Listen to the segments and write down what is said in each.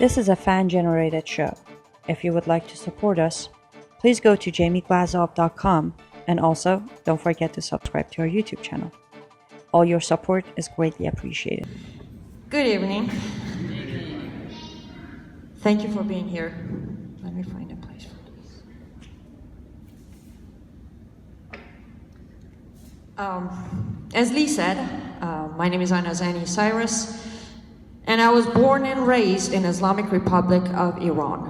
This is a fan-generated show. If you would like to support us, please go to jamieglazov.com, and also don't forget to subscribe to our YouTube channel. All your support is greatly appreciated. Good evening. Thank you for being here. Let me find a place for this. As Lee said, my name is Aynaz Anni Cyrus, and I was born and raised in Islamic Republic of Iran.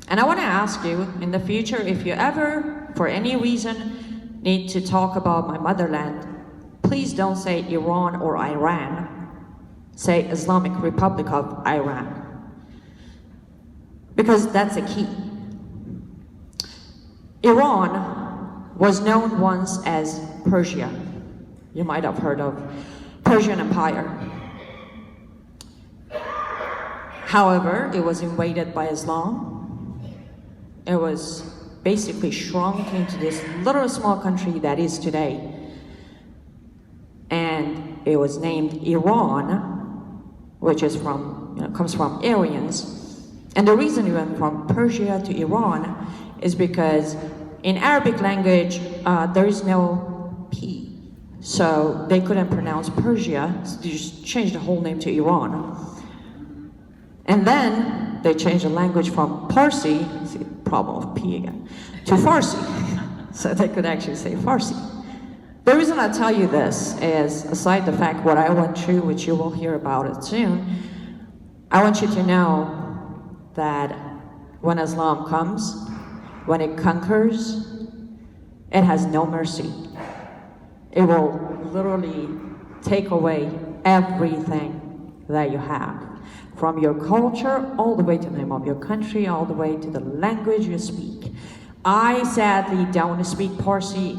And I want to ask you, in the future, if you ever, for any reason, need to talk about my motherland, please don't say Iran or Iran. Say Islamic Republic of Iran. Because that's the key. Iran was known once as Persia. You might have heard of Persian Empire. However, it was invaded by Islam. It was basically shrunk into this little small country that is today. And it was named Iran, which is comes from Aryans. And the reason it went from Persia to Iran is because in Arabic language, there is no P. So they couldn't pronounce Persia, so they just changed the whole name to Iran. And then they changed the language from Parsi, see, problem of P again, to Farsi. So they could actually say Farsi. The reason I tell you this is, aside the fact what I went through, which you will hear about it soon, I want you to know that when Islam comes, when it conquers, it has no mercy. It will literally take away everything that you have. From your culture, all the way to the name of your country, all the way to the language you speak. I sadly don't speak Parsi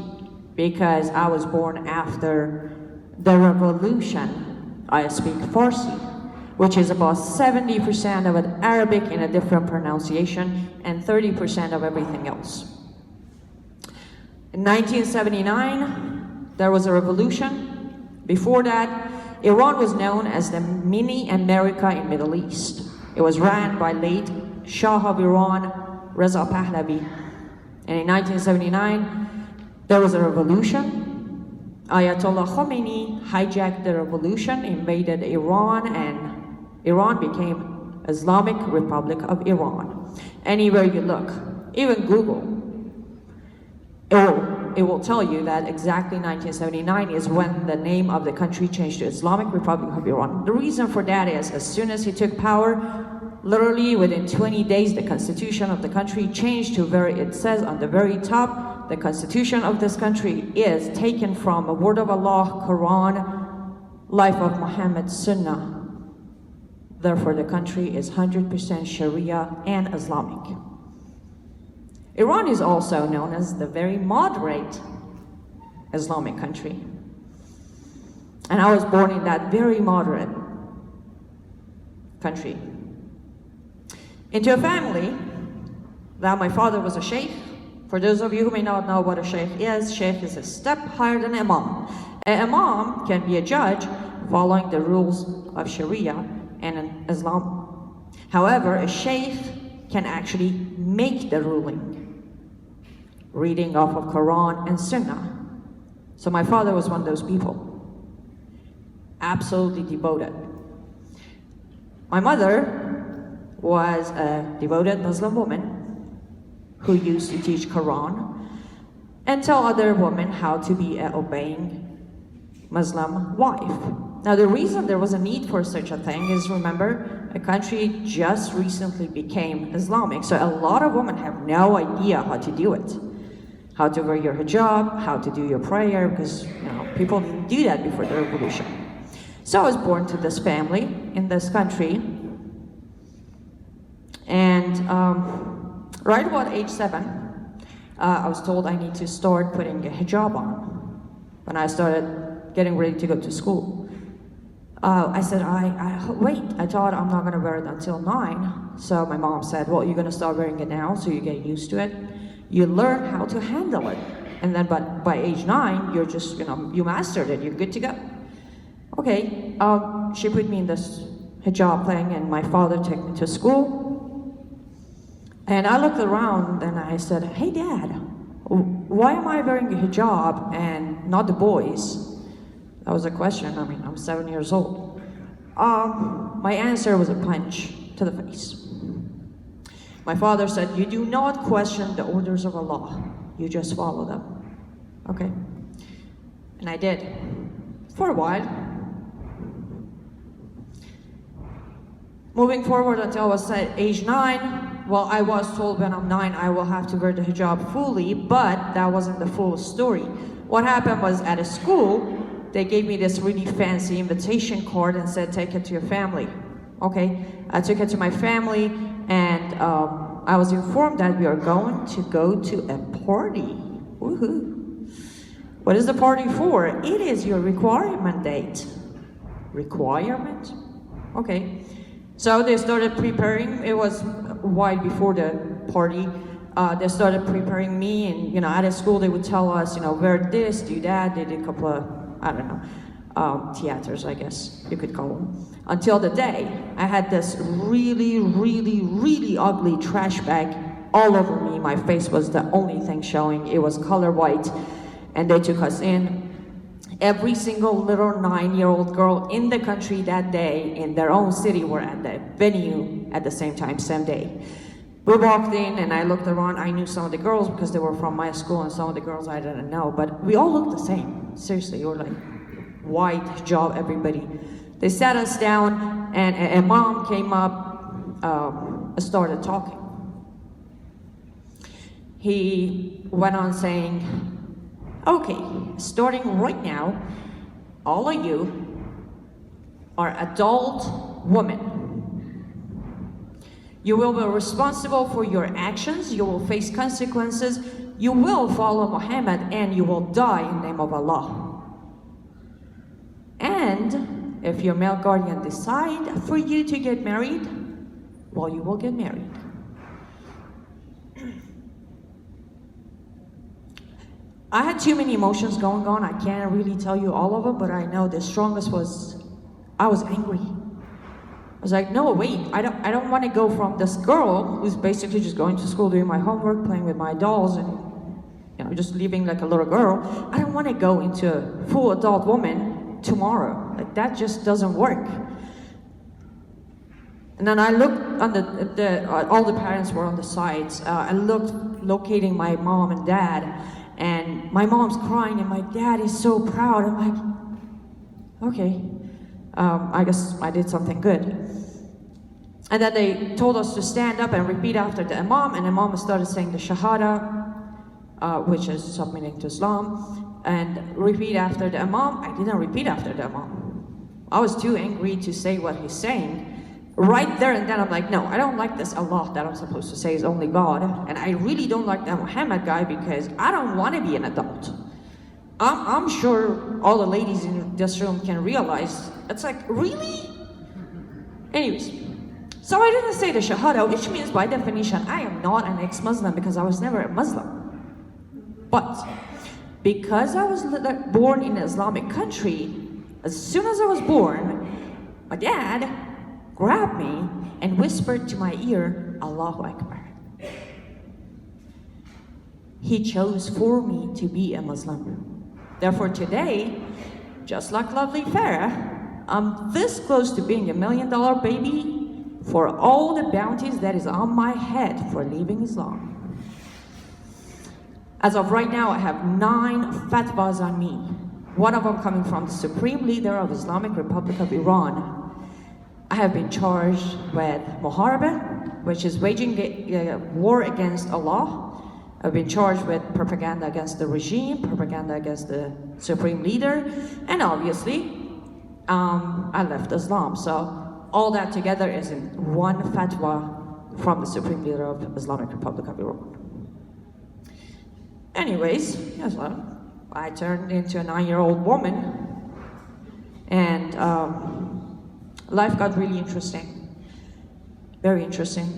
because I was born after the revolution. I speak Farsi, which is about 70% of it Arabic in a different pronunciation and 30% of everything else. In 1979, there was a revolution. Before that, Iran was known as the mini America in Middle East. It was ran by late Shah of Iran, Reza Pahlavi. And in 1979, there was a revolution. Ayatollah Khomeini hijacked the revolution, invaded Iran, and Iran became Islamic Republic of Iran. Anywhere you look, even Google, it will tell you that exactly 1979 is when the name of the country changed to Islamic Republic of Iran. The reason for that is, as soon as he took power, literally within 20 days, the constitution of the country changed to where it says on the very top, the constitution of this country is taken from a word of Allah, Quran, life of Muhammad, Sunnah. Therefore, the country is 100% Sharia and Islamic. Iran is also known as the very moderate Islamic country. And I was born in that very moderate country. Into a family that my father was a sheikh. For those of you who may not know what a sheikh is a step higher than imam. An imam can be a judge following the rules of Sharia and in Islam. However, a sheikh can actually make the ruling, reading off of Quran and Sunnah. So my father was one of those people, absolutely devoted. My mother was a devoted Muslim woman who used to teach Quran and tell other women how to be an obeying Muslim wife. Now the reason there was a need for such a thing is, remember, a country just recently became Islamic, so a lot of women have no idea how to do it. How to wear your hijab, how to do your prayer, because people didn't do that before the revolution. So I was born to this family in this country, and right about age 7, I was told I need to start putting a hijab on. When I started getting ready to go to school, I said, wait, I thought I'm not gonna wear it until 9. So my mom said, well, you're gonna start wearing it now so you get used to it. You learn how to handle it. And then by age 9, you're just, you mastered it, you're good to go. Okay, she put me in this hijab thing, and my father took me to school. And I looked around and I said, "Hey Dad, why am I wearing a hijab and not the boys?" That was a question. I mean, I'm 7 years old. My answer was a punch to the face. My father said, "You do not question the orders of Allah. You just follow them." Okay. And I did. For a while. Moving forward until I was at age 9, well, I was told when I'm 9 I will have to wear the hijab fully, but that wasn't the full story. What happened was at a school, they gave me this really fancy invitation card and said, "Take it to your family." Okay, I took it to my family, and I was informed that we are going to go to a party. Woohoo! What is the party for? It is your requirement date. Requirement? Okay. So they started preparing. It was a while before the party. They started preparing me, and at a school they would tell us, wear this, do that. They did a couple of, I don't know, theaters, I guess you could call them. Until the day I had this really, really, really ugly trash bag all over me. My face was the only thing showing. It was color white, and they took us in. Every single little 9-year-old girl in the country that day, in their own city, were at the venue at the same time, same day. We walked in and I looked around. I knew some of the girls because they were from my school, and some of the girls I didn't know, but we all looked the same. Seriously, you were like white hijab, everybody. They sat us down, and a mom came up, started talking. He went on saying, "Okay, starting right now, all of you are adult women. You will be responsible for your actions. You will face consequences. You will follow Muhammad, and you will die in the name of Allah. And if your male guardian decide for you to get married, well, you will get married." I had too many emotions going on. I can't really tell you all of them, but I know the strongest was, I was angry. I was like, no, wait, I don't want to go from this girl who's basically just going to school, doing my homework, playing with my dolls, and just living like a little girl. I don't want to go into a full adult woman tomorrow. Like, that just doesn't work. And then I looked on all the parents were on the sides. I looked, locating my mom and dad. And my mom's crying, and my dad is so proud. I'm like, okay, I guess I did something good. And then they told us to stand up and repeat after the imam, and the imam started saying the shahada, which is submitting to Islam, and repeat after the imam. I didn't repeat after the imam. I was too angry to say what he's saying. Right there and then I'm like, no, I don't like this Allah that I'm supposed to say is only God. And I really don't like that Muhammad guy because I don't want to be an adult. I'm sure all the ladies in this room can realize, it's like, really? Anyways, so I didn't say the Shahada, which means by definition, I am not an ex-Muslim because I was never a Muslim. But because I was born in an Islamic country, as soon as I was born, my dad grabbed me and whispered to my ear, Allahu Akbar. He chose for me to be a Muslim. Therefore today, just like lovely Farah, I'm this close to being $1 million baby for all the bounties that is on my head for leaving Islam. As of right now, I have 9 fatwas on me. One of them coming from the Supreme Leader of Islamic Republic of Iran. I have been charged with muharaba, which is waging a war against Allah. I've been charged with propaganda against the regime, propaganda against the Supreme Leader, and obviously, I left Islam. So all that together is in one fatwa from the Supreme Leader of Islamic Republic of Iran. Anyways, yes, well, I turned into a 9-year-old woman, and life got really interesting, very interesting,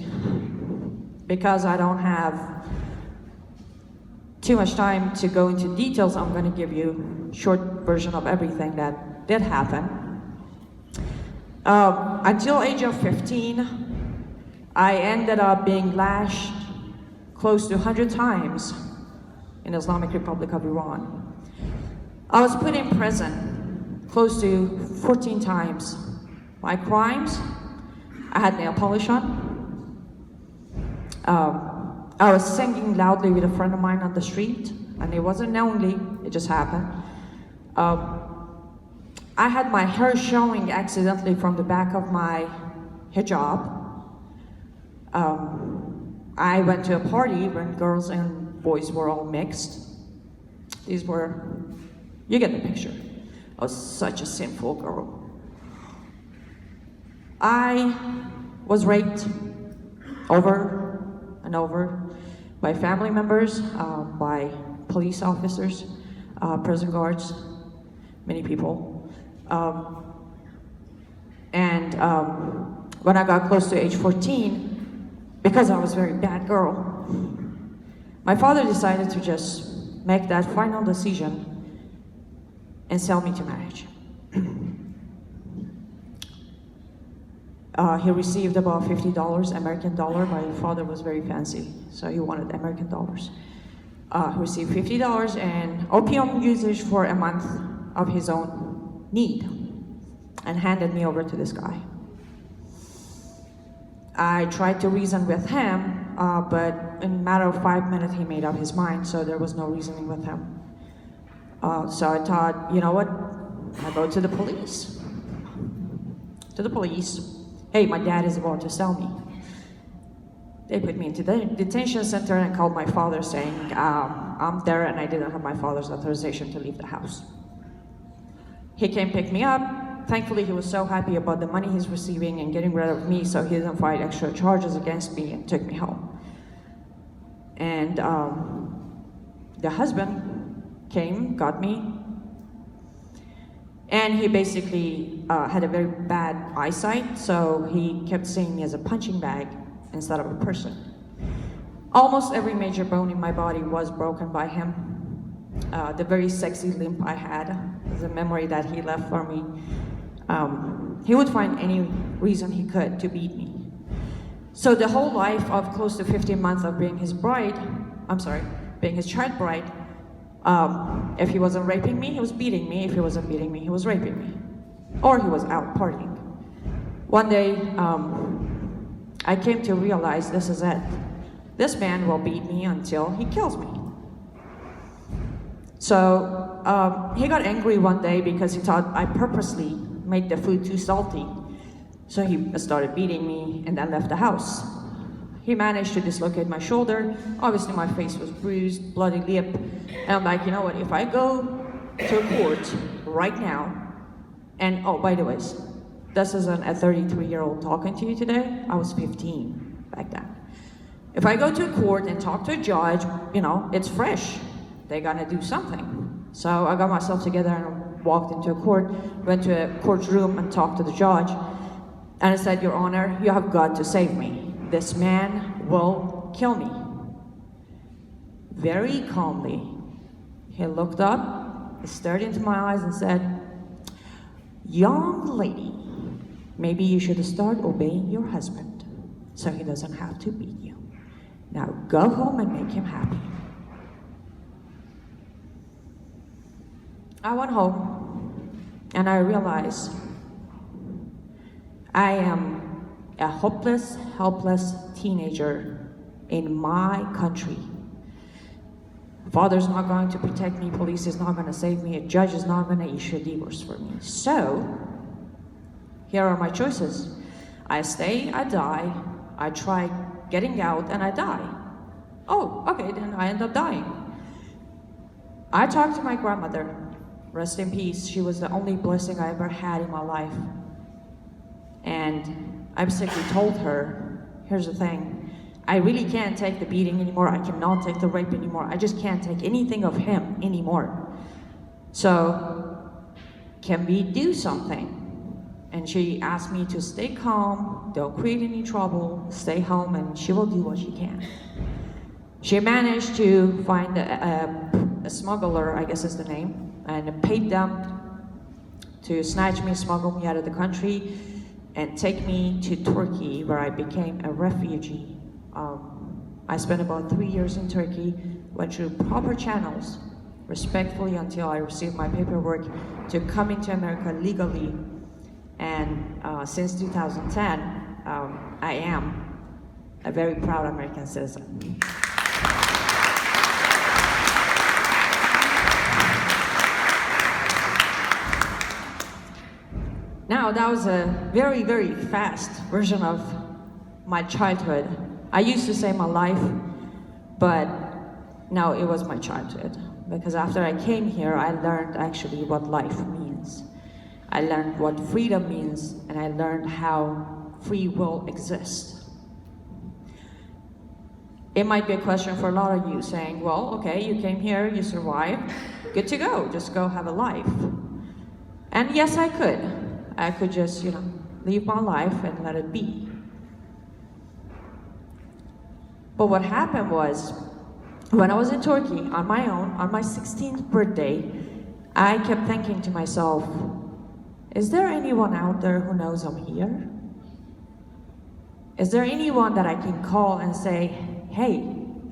because I don't have too much time to go into details. I'm going to give you a short version of everything that did happen. Until age of 15, I ended up being lashed close to 100 times in Islamic Republic of Iran. I was put in prison close to 14 times. My crimes, I had nail polish on. I was singing loudly with a friend of mine on the street, and it wasn't knowingly, it just happened. I had my hair showing accidentally from the back of my hijab. I went to a party when girls and boys were all mixed. These were, you get the picture. I was such a sinful girl. I was raped over and over by family members, by police officers, prison guards, many people. When I got close to age 14, because I was a very bad girl, my father decided to just make that final decision and sell me to marriage. He received about $50 American dollar. My father was very fancy, so he wanted American dollars. He received $50 and opium usage for a month of his own need, and handed me over to this guy. I tried to reason with him, but in a matter of 5 minutes he made up his mind, so there was no reasoning with him. So I thought, you know what, I'll go to the police. Hey, my dad is about to sell me. They put me into the detention center and called my father saying, I'm there and I didn't have my father's authorization to leave the house. He came pick me up. Thankfully, he was so happy about the money he's receiving and getting rid of me, so he didn't file extra charges against me and took me home. And the husband came, got me, and he basically had a very bad eyesight, so he kept seeing me as a punching bag instead of a person. Almost every major bone in my body was broken by him. The very sexy limp I had is a memory that he left for me. He would find any reason he could to beat me. So the whole life of close to 15 months of being his child bride, if he wasn't raping me, he was beating me. If he wasn't beating me, he was raping me. Or he was out partying. One day, I came to realize this is it. This man will beat me until he kills me. So he got angry one day because he thought I purposely made the food too salty. So he started beating me and then left the house. He managed to dislocate my shoulder. Obviously my face was bruised, bloody lip. And I'm like, you know what, if I go to a court right now, and oh, by the way, this isn't a 33-year-old talking to you today. I was 15 back then. If I go to a court and talk to a judge, you know, it's fresh. They're gonna do something. So I got myself together and walked into a court, went to a courtroom and talked to the judge. And I said, Your Honor, you have got to save me. This man will kill me. Very calmly, he looked up, stared into my eyes and said, Young lady, maybe you should start obeying your husband so he doesn't have to beat you. Now go home and make him happy. I went home and I realized I am a hopeless, helpless teenager in my country. Father's not going to protect me, police is not going to save me, a judge is not going to issue a divorce for me. So, here are my choices. I stay, I die, I try getting out, and I die. Oh, okay, then I end up dying. I talked to my grandmother, rest in peace. She was the only blessing I ever had in my life. And I basically told her, here's the thing, I really can't take the beating anymore, I cannot take the rape anymore, I just can't take anything of him anymore. So, can we do something? And she asked me to stay calm, don't create any trouble, stay home, and she will do what she can. She managed to find a smuggler, I guess is the name, and paid them to snatch me, smuggle me out of the country. and take me to Turkey, where I became a refugee. I spent about 3 years in Turkey, went through proper channels, respectfully, until I received my paperwork to come into America legally. And since 2010, I am a very proud American citizen. Now, that was a very, very fast version of my childhood. I used to say my life, but no, it was my childhood. Because after I came here, I learned actually what life means. I learned what freedom means, and I learned how free will exists. It might be a question for a lot of you saying, well, okay, you came here, you survived, good to go, just go have a life. And yes, I could. I could just, leave my life and let it be. But what happened was, when I was in Turkey on my own, on my 16th birthday, I kept thinking to myself, is there anyone out there who knows I'm here? Is there anyone that I can call and say, hey,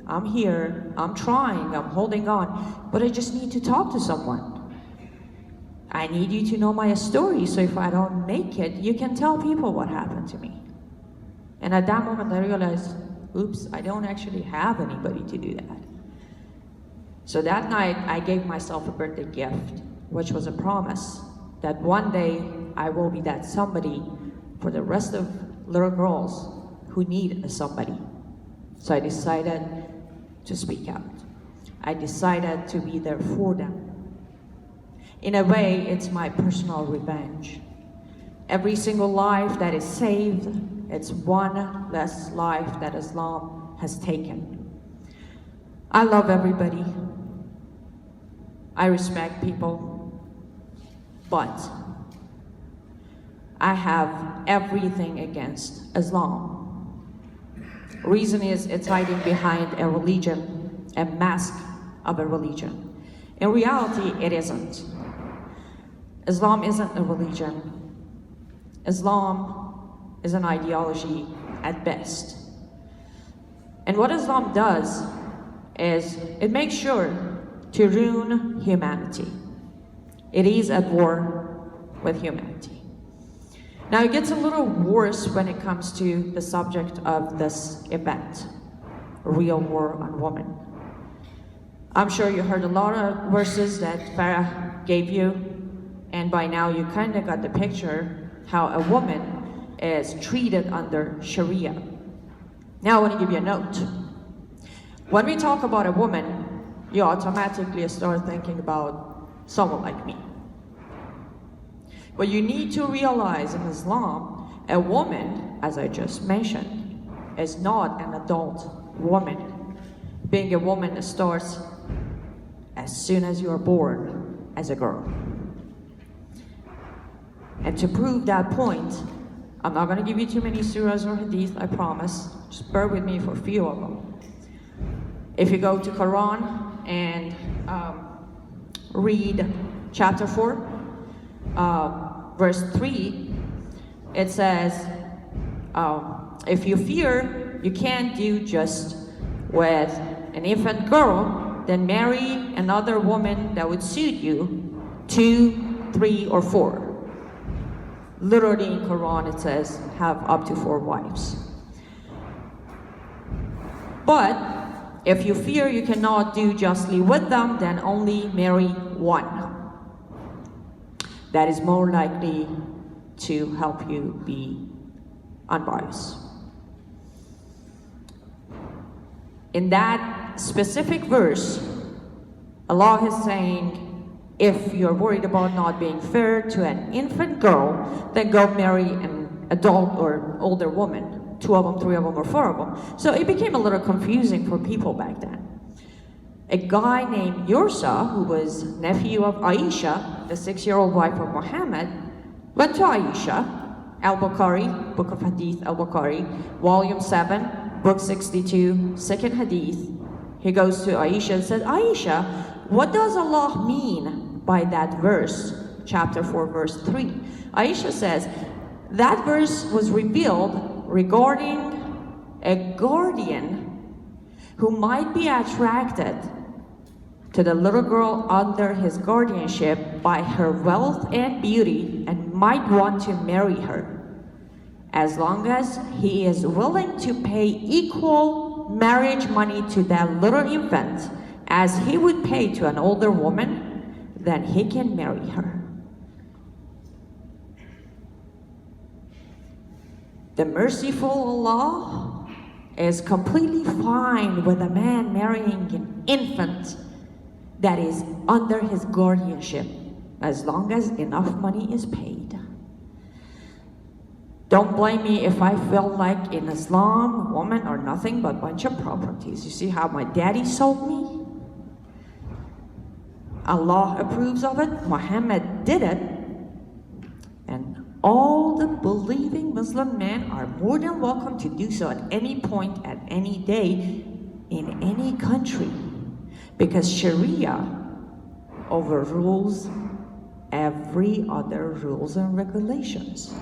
I'm here, I'm trying, I'm holding on, but I just need to talk to someone. I need you to know my story, so if I don't make it, you can tell people what happened to me. And at that moment I realized, oops, I don't actually have anybody to do that. So that night I gave myself a birthday gift, which was a promise that one day I will be that somebody for the rest of little girls who need a somebody. So I decided to speak out. I decided to be there for them. In a way, it's my personal revenge. Every single life that is saved, it's one less life that Islam has taken. I love everybody. I respect people. But I have everything against Islam. Reason is, it's hiding behind a religion, a mask of a religion. In reality, it isn't. Islam isn't a religion. Islam is an ideology at best. And what Islam does is it makes sure to ruin humanity. It is at war with humanity. Now it gets a little worse when it comes to the subject of this event, real war on women. I'm sure you heard a lot of verses that Farah gave you, and by now you kind of got the picture how a woman is treated under Sharia. Now I want to give you a note. When we talk about a woman, you automatically start thinking about someone like me. But you need to realize in Islam, a woman, as I just mentioned, is not an adult woman. Being a woman starts as soon as you are born as a girl. And to prove that point, I'm not going to give you too many surahs or hadith, I promise. Just bear with me for a few of them. If you go to Quran and read chapter 4, verse 3, it says, if you fear you can't do just with an infant girl, then marry another woman that would suit you, 2, 3, or 4. Literally in Quran it says, have up to 4 wives. But if you fear you cannot do justly with them, then only marry one. That is more likely to help you be unbiased. In that specific verse, Allah is saying, if you're worried about not being fair to an infant girl, then go marry an adult or older woman. 2 of them, 3 of them, or 4 of them. So it became a little confusing for people back then. A guy named Yursa, who was nephew of Aisha, the 6-year-old wife of Muhammad, went to Aisha, Al-Bukhari, Book of Hadith, Al-Bukhari, Volume 7, Book 62, second Hadith. He goes to Aisha and said, Aisha, what does Allah mean by that verse, chapter 4, verse 3? Aisha says, That verse was revealed regarding a guardian who might be attracted to the little girl under his guardianship by her wealth and beauty and might want to marry her, as long as he is willing to pay equal marriage money to that little infant as he would pay to an older woman, then he can marry her. The merciful Allah is completely fine with a man marrying an infant that is under his guardianship, as long as enough money is paid. Don't blame me if I feel like in Islam, women are nothing but a bunch of properties. You see how my daddy sold me? Allah approves of it, Muhammad did it, and all the believing Muslim men are more than welcome to do so at any point, at any day, in any country. Because Sharia overrules every other rules and regulations.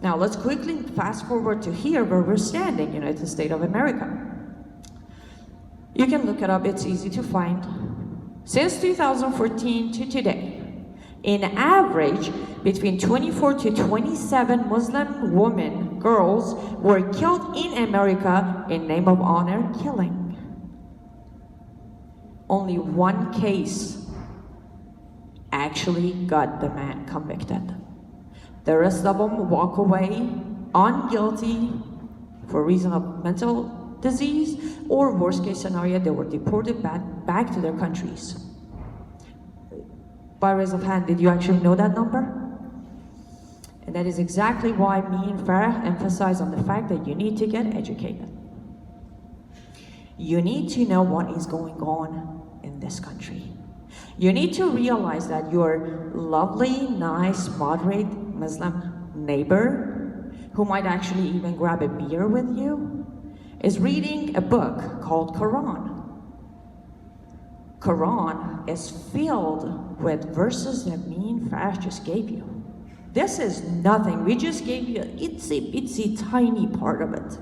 Now let's quickly fast forward to here where we're standing, United States of America. You can look it up, it's easy to find. Since 2014 to today, in average, between 24 to 27 Muslim women, girls, were killed in America in name of honor killing. Only one case actually got the man convicted. The rest of them walk away unguilty for reason of mental disease, or worst case scenario, they were deported back to their countries. By raise of hand, did you actually know that number? And that is exactly why me and Farah emphasize on the fact that you need to get educated. You need to know what is going on in this country. You need to realize that your lovely, nice, moderate Muslim neighbor, who might actually even grab a beer with you, is reading a book called Quran. Quran is filled with verses that me and Farah just gave you. This is nothing. We just gave you an itsy tiny part of it.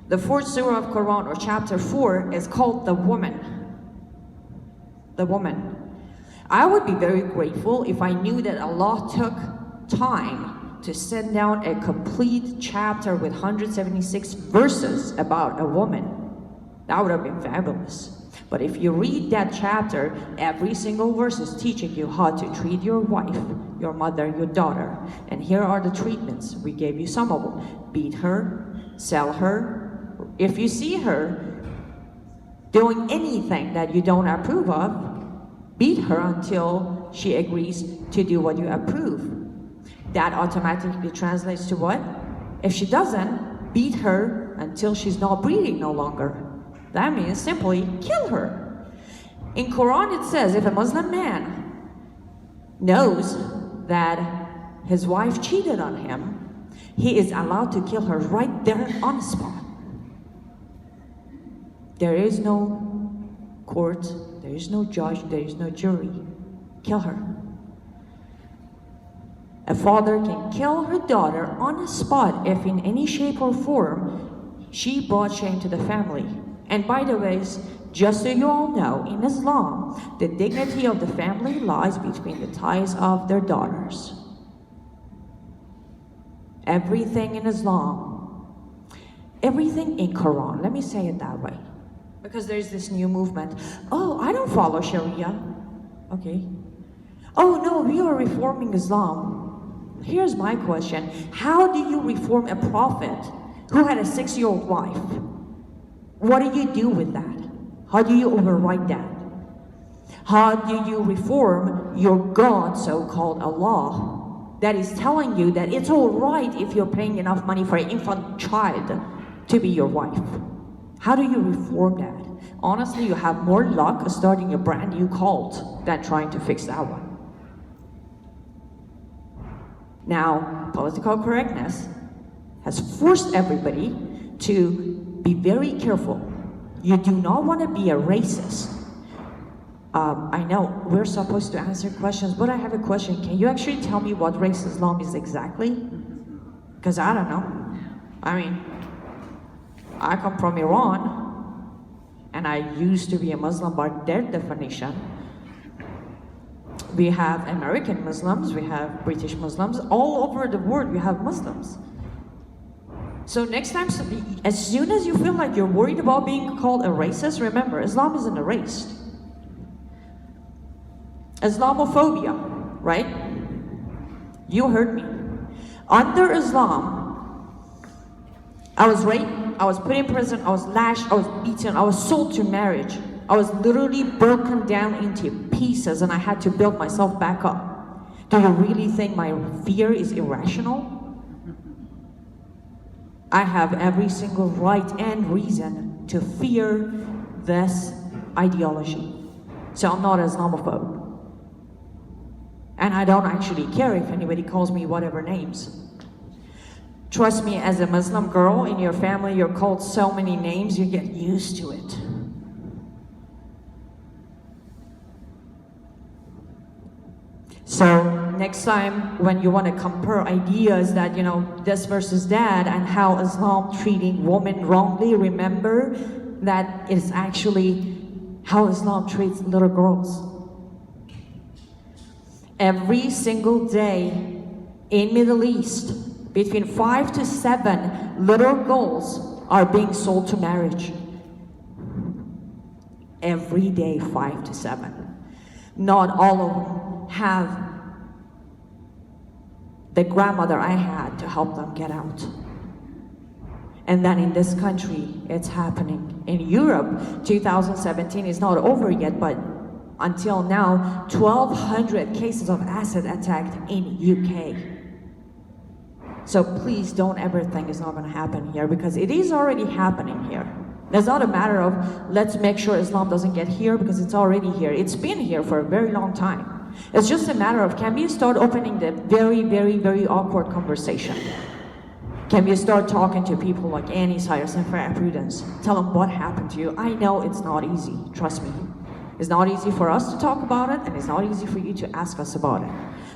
The 4th surah of Quran, or chapter 4, is called the woman. The woman. I would be very grateful if I knew that Allah took time to send down a complete chapter with 176 verses about a woman. That would have been fabulous. But if you read that chapter, every single verse is teaching you how to treat your wife, your mother, your daughter. And here are the treatments. We gave you some of them. Beat her, sell her. If you see her doing anything that you don't approve of, beat her until she agrees to do what you approve. That automatically translates to what? If she doesn't, beat her until she's not breathing no longer. That means simply kill her. In Quran it says if a Muslim man knows that his wife cheated on him, he is allowed to kill her right there on the spot. There is no court, there is no judge, there is no jury. Kill her. A father can kill her daughter on the spot if in any shape or form she brought shame to the family. And by the way, just so you all know, in Islam, the dignity of the family lies between the ties of their daughters. Everything in Islam, everything in Quran, let me say it that way. Because there's this new movement. Oh, I don't follow Sharia. Okay. Oh no, we are reforming Islam. Here's my question. How do you reform a prophet who had a 6-year-old wife? What do you do with that? How do you override that? How do you reform your God, so-called Allah, that is telling you that it's all right if you're paying enough money for an infant child to be your wife? How do you reform that? Honestly, you have more luck starting a brand new cult than trying to fix that one. Now, political correctness has forced everybody to be very careful. You do not want to be a racist. I know we're supposed to answer questions, but I have a question. Can you actually tell me what race Islam is exactly? Because I don't know. I mean, I come from Iran, and I used to be a Muslim by their definition. We have American Muslims, we have British Muslims, all over the world we have Muslims. So next time, as soon as you feel like you're worried about being called a racist, remember, Islam isn't a race. Islamophobia, right? You heard me. Under Islam, I was raped, I was put in prison, I was lashed, I was beaten, I was sold to marriage. I was literally broken down into pieces and I had to build myself back up. Do you really think my fear is irrational? I have every single right and reason to fear this ideology. So I'm not Islamophobe. And I don't actually care if anybody calls me whatever names. Trust me, as a Muslim girl in your family, you're called so many names, you get used to it. So next time when you want to compare ideas that, you know, this versus that and how Islam treating women wrongly, remember that it's actually how Islam treats little girls. Every single day in Middle East, between 5 to 7 little girls are being sold to marriage. Every day, 5 to 7. Not all of them have the grandmother I had to help them get out. And then in this country, it's happening. In Europe, 2017 is not over yet, but until now, 1,200 cases of acid attack in UK. So please don't ever think it's not going to happen here, because it is already happening here. It's not a matter of let's make sure Islam doesn't get here, because it's already here. It's been here for a very long time. It's just a matter of, can we start opening the very, very, very awkward conversation? Can we start talking to people like Anni Cyrus and Farah Prudence? Tell them what happened to you. I know it's not easy, trust me. It's not easy for us to talk about it, and it's not easy for you to ask us about it.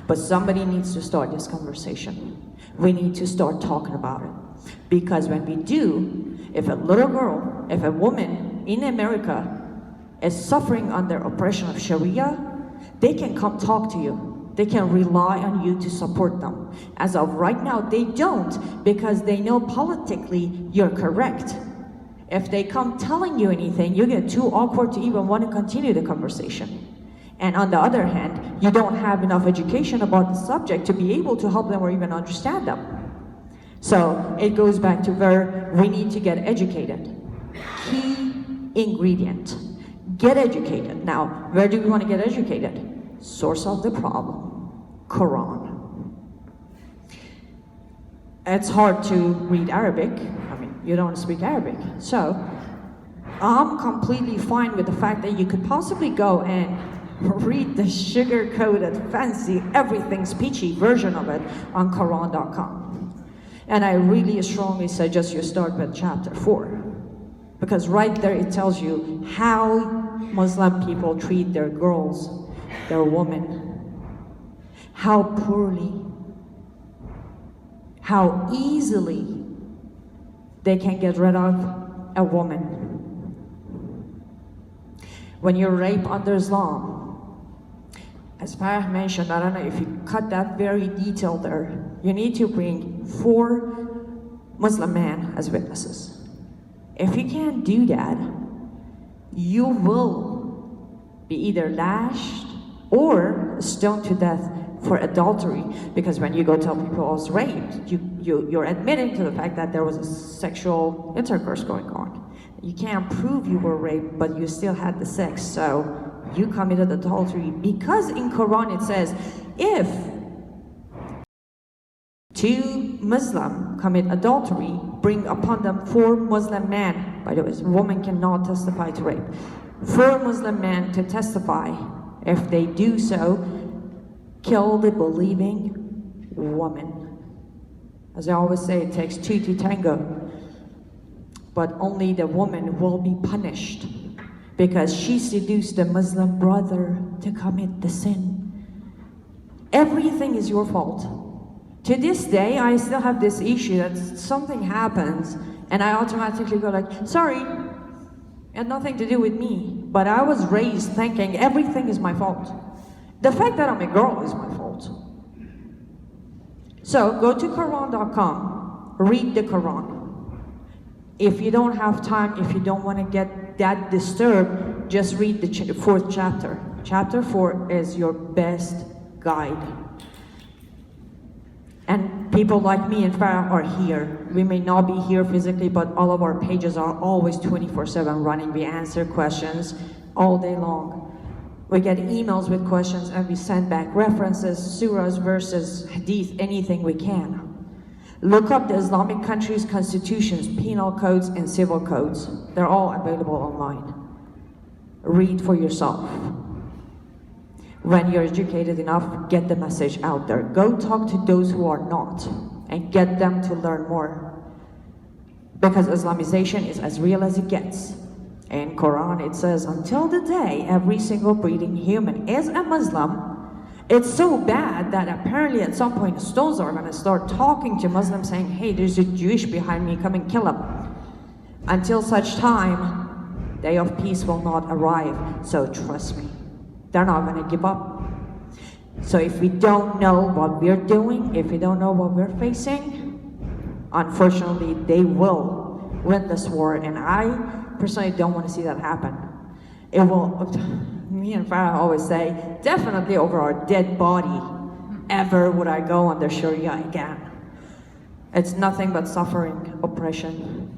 But somebody needs to start this conversation. We need to start talking about it. Because when we do, if a little girl, if a woman in America is suffering under oppression of Sharia, they can come talk to you. They can rely on you to support them. As of right now, they don't, because they know politically you're correct. If they come telling you anything, you get too awkward to even want to continue the conversation. And on the other hand, you don't have enough education about the subject to be able to help them or even understand them. So it goes back to where we need to get educated. Key ingredient, get educated. Now, where do we want to get educated? Source of the problem, Quran. It's hard to read Arabic. I mean, you don't speak Arabic. So I'm completely fine with the fact that you could possibly go and read the sugar-coated, fancy, everything's peachy version of it on Quran.com. And I really strongly suggest you start with chapter 4. Because right there it tells you how Muslim people treat their girls, their women, how poorly, how easily they can get rid of a woman. When you're raped under Islam, as Farah mentioned, I don't know if you cut that very detail there, you need to bring 4 Muslim men as witnesses. If you can't do that, you will be either lashed or stoned to death for adultery. Because when you go tell people I was raped, you're admitting to the fact that there was a sexual intercourse going on. You can't prove you were raped, but you still had the sex, so you committed adultery. Because in Quran it says, if 2 Muslim commit adultery, bring upon them 4 Muslim men. By the way, a woman cannot testify to rape. 4 Muslim men to testify. If they do so, kill the believing woman. As I always say, it takes 2 to tango. But only the woman will be punished. because she seduced a Muslim brother to commit the sin. Everything is your fault. To this day, I still have this issue that something happens and I automatically go like, sorry, it had nothing to do with me. But I was raised thinking everything is my fault. The fact that I'm a girl is my fault. So go to Quran.com, read the Quran. If you don't have time, if you don't want to get that disturbed, just read the fourth chapter. Chapter 4 is your best guide. And people like me and Farah are here. We may not be here physically, but all of our pages are always 24/7 running. We answer questions all day long. We get emails with questions and we send back references, surahs, verses, hadith, anything we can. Look up the Islamic countries' constitutions, penal codes, and civil codes. They're all available online. Read for yourself. When you're educated enough, get the message out there. Go talk to those who are not and get them to learn more. Because Islamization is as real as it gets. In Quran it says, until the day every single breathing human is a Muslim, it's so bad that apparently at some point stones are going to start talking to Muslims saying, hey, there's a Jewish behind me, come and kill him. Until such time, day of peace will not arrive. So trust me, they're not going to give up. So if we don't know what we're doing, if we don't know what we're facing, unfortunately, they will win this war. And I personally don't want to see that happen. It will, me and Farah always say, definitely over our dead body, ever would I go under Sharia again. It's nothing but suffering, oppression.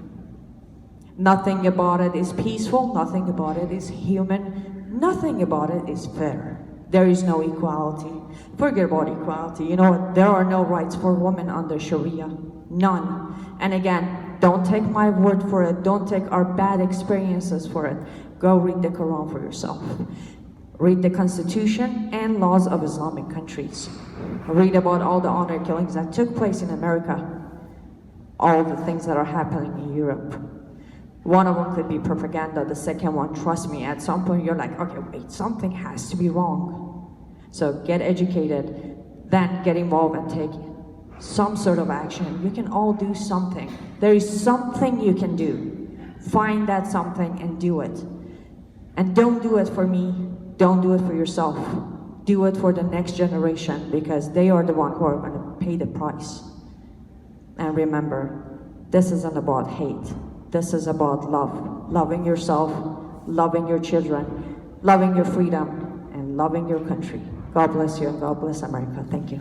Nothing about it is peaceful, nothing about it is human, nothing about it is fair. There is no equality. Forget about equality. You know what? There are no rights for women under Sharia. None. And again, don't take my word for it. Don't take our bad experiences for it. Go read the Quran for yourself. Read the Constitution and laws of Islamic countries. Read about all the honor killings that took place in America. All the things that are happening in Europe. One of them could be propaganda. The second one, trust me, at some point you're like, okay, wait, something has to be wrong. So get educated, then get involved and take some sort of action. You can all do something. There is something you can do. Find that something and do it. And don't do it for me. Don't do it for yourself. Do it for the next generation, because they are the one who are going to pay the price. And remember, this isn't about hate. This is about love. Loving yourself, loving your children, loving your freedom, and loving your country. God bless you and God bless America. Thank you.